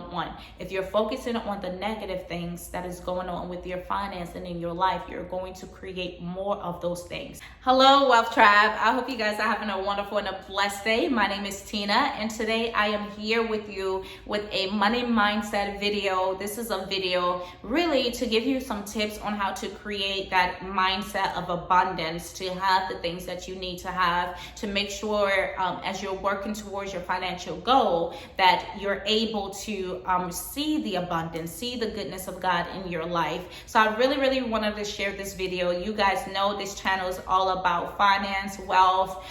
want. If you're focusing on the negative things that is going on with your finance and in your life, you're going to create more of those things. Hello, Wealth Tribe. I hope you guys are having a wonderful and a blessed day. My name is Tina, and today I am here with you with a money mindset video. This is a video really to give you some tips on how to create that mindset of abundance, to have the things that you need to have, to make sure as you're working towards your financial goal that you're able to see the abundance, see the goodness of God in your life. So I really wanted to share this video. You guys know this channel is all about finance, wealth,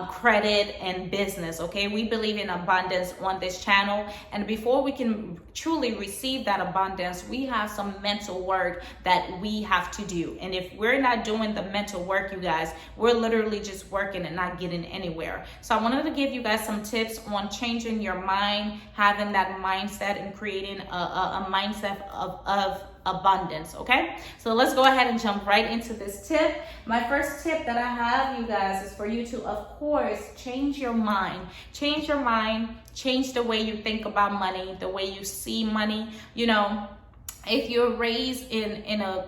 credit, and business. Okay, we believe in abundance on this channel, and before we can truly receive that abundance, we have some mental work that we have to do. And if we're not doing the mental work, you guys, we're literally just working and not getting anywhere. So I wanted to give you guys some tips on changing your mind, having that mindset, and creating a mindset of abundance. Okay, so let's go ahead and jump right into this tip. My first tip that I have, you guys, is for you to, of course, change your mind. Change your mind, change the way you think about money, the way you see money. You know, if you're raised in a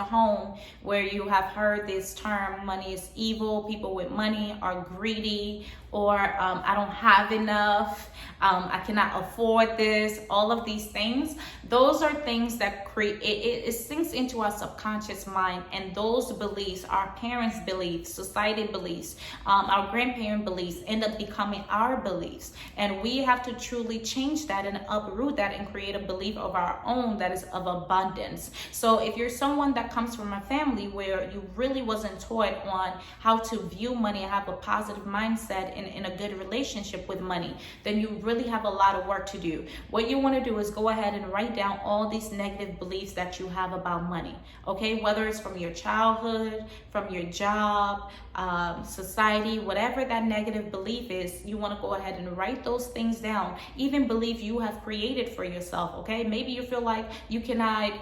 home where you have heard this term, money is evil, people with money are greedy, or I don't have enough, I cannot afford this, all of these things, those are things that create, it sinks into our subconscious mind, and those beliefs, our parents' beliefs, society beliefs, our grandparent beliefs end up becoming our beliefs, and we have to truly change that and uproot that and create a belief of our own that is of abundance. So if you're someone that comes from a family where you really wasn't taught on how to view money and have a positive mindset in a good relationship with money, then you really have a lot of work to do. What you want to do is go ahead and write down all these negative beliefs that you have about money, okay? Whether it's from your childhood, from your job, society, whatever that negative belief is, you want to go ahead and write those things down. Even belief you have created for yourself, okay? Maybe you feel like you cannot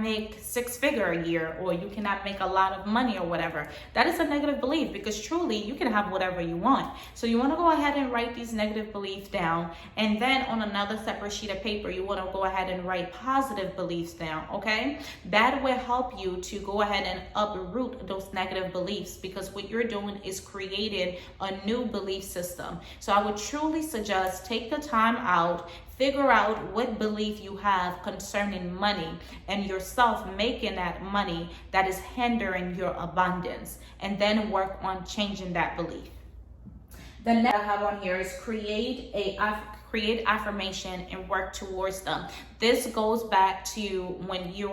make six-figure a year, or you cannot make a lot of money or whatever. That is a negative belief, because truly you can have whatever you want. So you want to go ahead and write these negative beliefs down, and then on another separate sheet of paper, you want to go ahead and write positive beliefs down, okay? That will help you to go ahead and uproot those negative beliefs, because what you're doing is creating a new belief system. So I would truly suggest take the time out, figure out what belief you have concerning money and yourself making that money that is hindering your abundance, and then work on changing that belief. The next I have on here is create affirmation and work towards them. This goes back to when you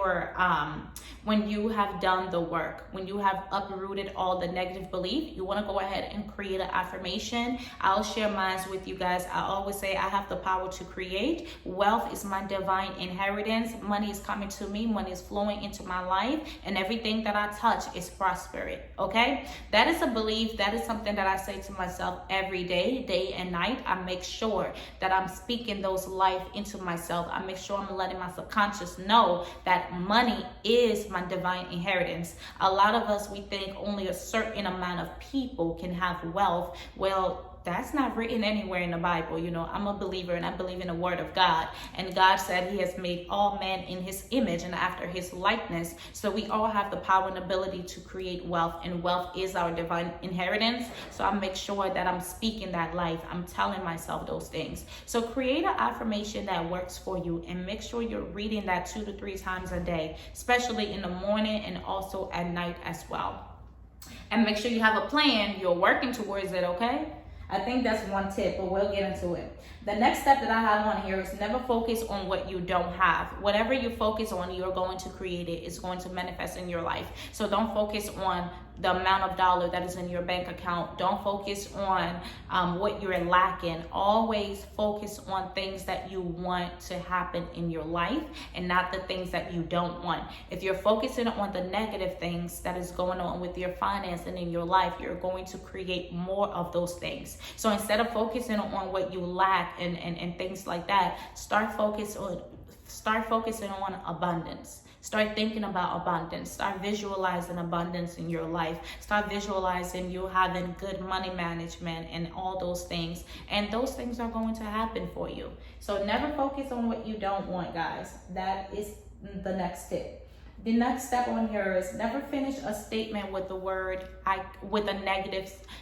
have done the work, when you have uprooted all the negative belief, you want to go ahead and create an affirmation. I'll share mine with you guys. I always say I have the power to create. Wealth is my divine inheritance. Money is coming to me. Money is flowing into my life, and everything that I touch is prospering. Okay, that is a belief. That is something that I say to myself every day and night. I make sure that I'm speaking those life into myself. I make sure I'm letting my subconscious know that money is my divine inheritance. A lot of us, we think only a certain amount of people can have wealth. Well, that's not written anywhere in the Bible. You know, I'm a believer, and I believe in the word of God. And God said he has made all men in his image and after his likeness. So we all have the power and ability to create wealth, and wealth is our divine inheritance. So I make sure that I'm speaking that life. I'm telling myself those things. So create an affirmation that works for you, and make sure you're reading that 2 to 3 times a day, especially in the morning and also at night as well. And make sure you have a plan. You're working towards it, okay? I think that's one tip, but we'll get into it. The next step that I have on here is never focus on what you don't have. Whatever you focus on, you're going to create it. It's going to manifest in your life. So don't focus on the amount of dollar that is in your bank account. Don't focus on what you're lacking. Always focus on things that you want to happen in your life, and not the things that you don't want. If you're focusing on the negative things that is going on with your finance and in your life, you're going to create more of those things. So instead of focusing on what you lack and things like that, start focusing on abundance. Start thinking about abundance. Start visualizing abundance in your life. Start visualizing you having good money management and all those things. And those things are going to happen for you. So never focus on what you don't want, guys. That is the next tip. The next step on here is never finish a statement with the word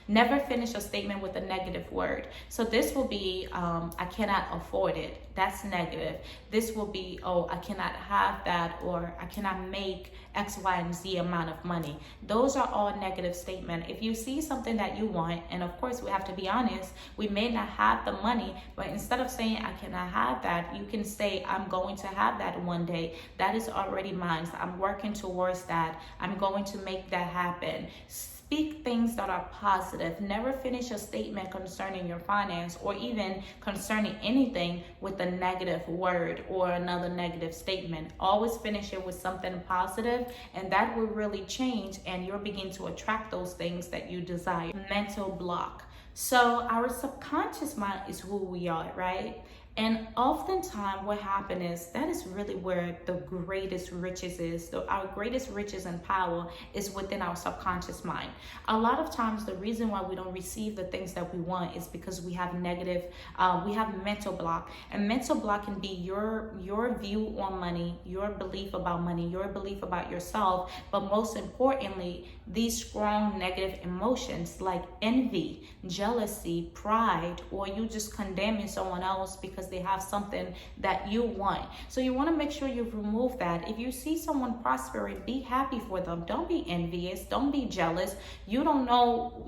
never finish a statement with a negative word. So this will be I cannot afford it. That's negative. This will be, oh, I cannot have that, or I cannot make X, Y, and Z amount of money. Those are all negative statements. If you see something that you want, and of course we have to be honest, we may not have the money, but instead of saying I cannot have that, you can say I'm going to have that one day. That is already mine. So I'm working towards that. I'm going to make that happen. Speak things that are positive. Never finish a statement concerning your finance or even concerning anything with a negative word or another negative statement. Always finish it with something positive, and that will really change, and you'll begin to attract those things that you desire. Mental block. So our subconscious mind is who we are, right? And oftentimes what happens is that is really where the greatest riches is. Our greatest riches and power is within our subconscious mind. A lot of times the reason why we don't receive the things that we want is because we have we have mental block. And mental block can be your view on money, your belief about money, your belief about yourself, but most importantly, these strong negative emotions like envy, jealousy, pride, or you just condemning someone else because they have something that you want. So you want to make sure you remove that. If you see someone prospering, be happy for them. Don't be envious. Don't be jealous. You don't know,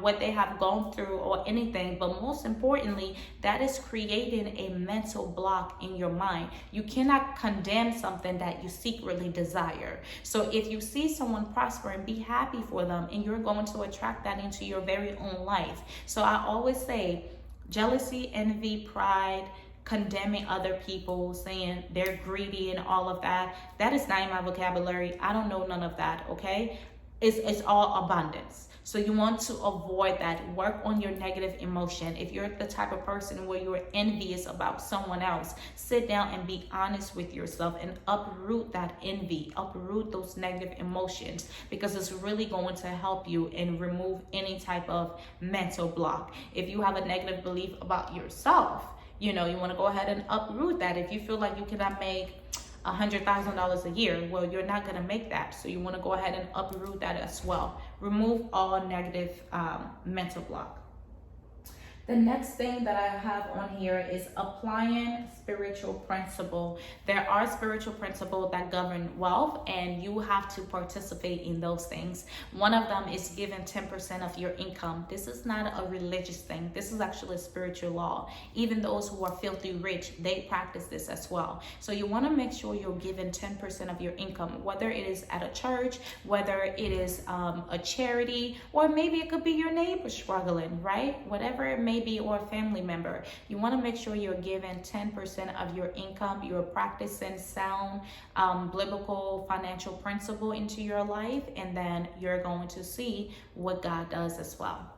what they have gone through or anything, but most importantly, that is creating a mental block in your mind. You cannot condemn something that you secretly desire. So if you see someone prospering, be happy for them, and you're going to attract that into your very own life. So I always say jealousy, envy, pride, condemning other people, saying they're greedy and all of that, that is not in my vocabulary. I don't know none of that, okay? It's all abundance. So you want to avoid that. Work on your negative emotion. If you're the type of person where you're envious about someone else, sit down and be honest with yourself and uproot that envy, uproot those negative emotions, because it's really going to help you and remove any type of mental block. If you have a negative belief about yourself, you want to go ahead and uproot that. If you feel like you cannot make $100,000 a year, well, you're not going to make that. So you want to go ahead and uproot that as well. Remove all negative mental block. The next thing that I have on here is applying spiritual principle. There are spiritual principles that govern wealth, and you have to participate in those things. One of them is giving 10% of your income. This is not a religious thing. This is actually a spiritual law. Even those who are filthy rich, they practice this as well. So you want to make sure you're giving 10% of your income, whether it is at a church, whether it is a charity, or maybe it could be your neighbor struggling, right? Whatever it may be, or a family member. You want to make sure you're giving 10% of your income. You're practicing sound biblical financial principle into your life, and then you're going to see what God does as well.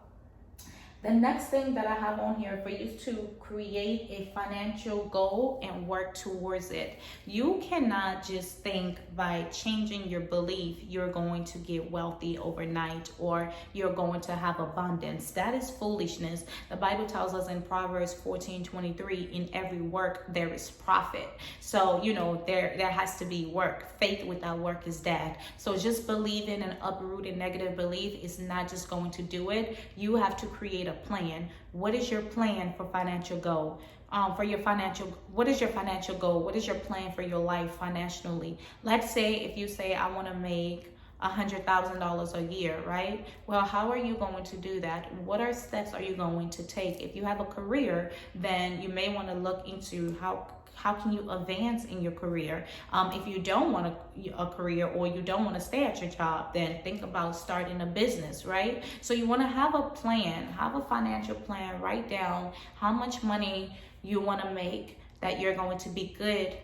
The next thing that I have on here for you is to create a financial goal and work towards it. You cannot just think by changing your belief you're going to get wealthy overnight or you're going to have abundance. That is foolishness. The Bible tells us in Proverbs 14:23, in every work there is profit. So, there has to be work. Faith without work is dead. So just believing and uprooting negative belief is not just going to do it. You have to create a plan. What is your plan for financial goal? What is your financial goal? What is your plan for your life financially? Let's say if you say, I want to make $100,000 a year, right? Well, how are you going to do that? What steps are you going to take? If you have a career, then you may want to look into how can you advance in your career? If you don't want a career or you don't want to stay at your job, then think about starting a business, right? So you want to have a plan, have a financial plan, write down how much money you want to make that you're going to be good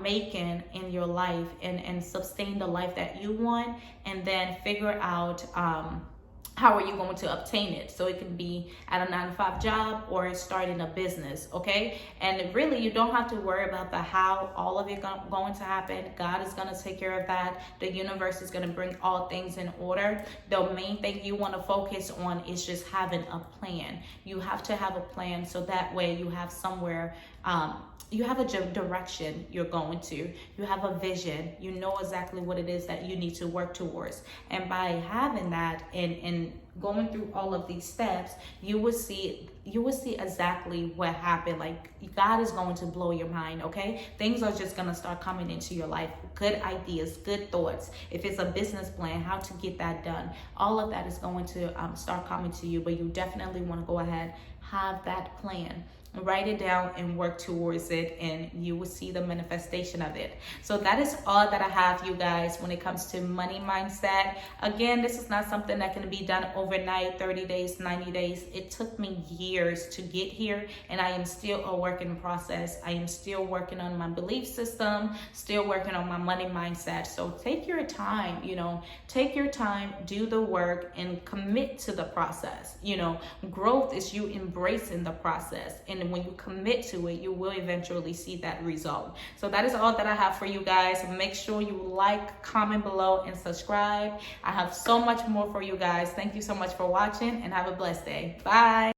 making in your life and sustain the life that you want, and then figure out how are you going to obtain it? So it can be at a 9-to-5 job or starting a business, okay? And really, you don't have to worry about the how. All of it going to happen. God is going to take care of that. The universe is going to bring all things in order. The main thing you want to focus on is just having a plan. You have to have a plan, so that way you have somewhere, you have a direction you're going to. You have a vision. You know exactly what it is that you need to work towards. And by having that and going through all of these steps, you will see exactly what happened. Like, God is going to blow your mind, okay? Things are just going to start coming into your life. Good ideas, good thoughts. If it's a business plan, how to get that done. All of that is going to start coming to you, but you definitely want to go ahead, have that plan. Write it down and work towards it, and you will see the manifestation of it. So that is all that I have, you guys, when it comes to money mindset. Again, this is not something that can be done overnight, 30 days, 90 days. It took me years to get here, and I am still a work in process. I am still working on my belief system, still working on my money mindset. So take your time, take your time, do the work, and commit to the process. Growth is you embracing the process, and when you commit to it, you will eventually see that result. So that is all that I have for you guys. Make sure you like, comment below, and subscribe. I have so much more for you guys. Thank you so much for watching, and have a blessed day. Bye.